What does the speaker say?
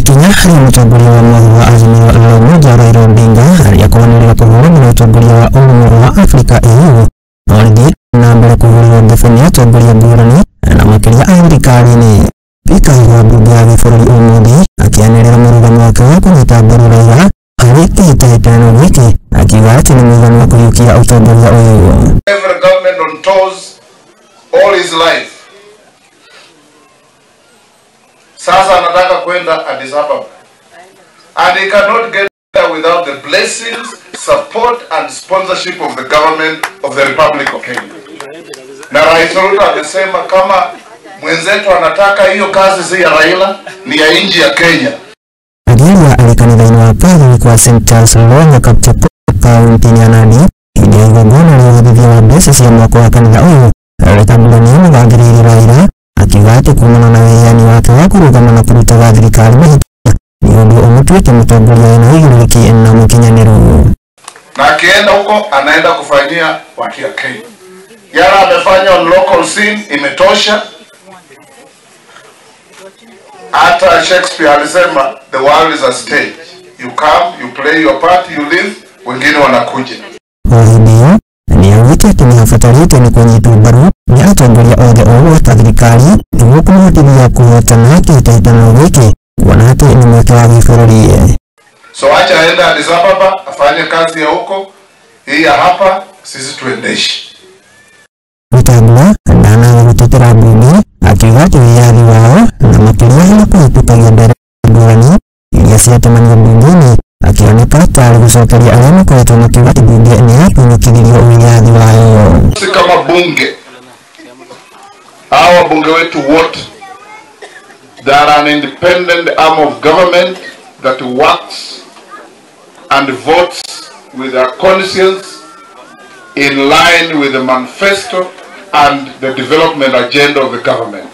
Ikinya hari mutongoria wa mwahu wa azimio la umoja Raila ya kuhanirira kuhuranira utongoria wa urumwe wa Afrika EU norithi na mbere kuhurira ndefeni atongoria ngurani na makiria thirikari-ini. Spika wa mbunge ya gibururi umuthi akianirira murugano wake wa kunyita mbaru Raila harĩ kĩhĩtahĩtano gĩkĩ akiuga atĩ nĩ mũiganu wa kuiyukia utongoria ũyũ. Every government on toes all his life. Sasa anataka kwenda Addis Ababa, and he cannot get there without the blessings, support and sponsorship of the government of the Republic of Kenya. Na Raila amesema kama mwenzetu anataka hiyo kazi si ya Raila, ni ya nchi ya Kenya. Agiria alikanithaini wa padri kwa St. Charles Longa Kaptepo kaunti ya Nandi hindi ya igongona na uthithia wa mbeca cia mwako wa kanitha ũyũ Wetangula nĩ mũgathĩrĩirie Raila akiuga atĩ kumana na wĩyathi wake wa kũrũgama na kũrutaga thirikari mahĩtia nĩ ũndũ ũmũtuĩte mũtongoria wĩna ũigĩrĩrĩki na mukinyaniru. Na akienda huko anaenda kufanyia watu ya Kenya. Yala amefanya on local scene imetosha. Hata Shakespeare alisema the world is a stage. You come, you play your part, you leave, wengine wanakuja. Ndio, ni augite kinafatarite ni kwenye mbaru ni atongoria othe wa thirikari nĩguo kũmũhotithia kũhotana kĩhĩtahĩtano gĩkĩ kuona atĩ nĩ mweke wa gĩbũrũri. So acha aende Addis Ababa afanye kazi ya huko, hii ya hapa sisi tuendeshe. Wetangula ndana gũtetera mbunge akiuga atĩ wĩyathi wao na makiria na kũhĩtũkagia mbere ngurani iria ciatemania mbunge-inĩ akioneka tarĩ gũcokeria arĩa makoretwo makiuga atĩ mbunge nĩ yakinyũkithirio wĩyathi wayo. Sisi kama bunge, hawa bunge wetu wote, they are an independent arm of government that works and votes with their conscience in line with the manifesto and the development agenda of the government.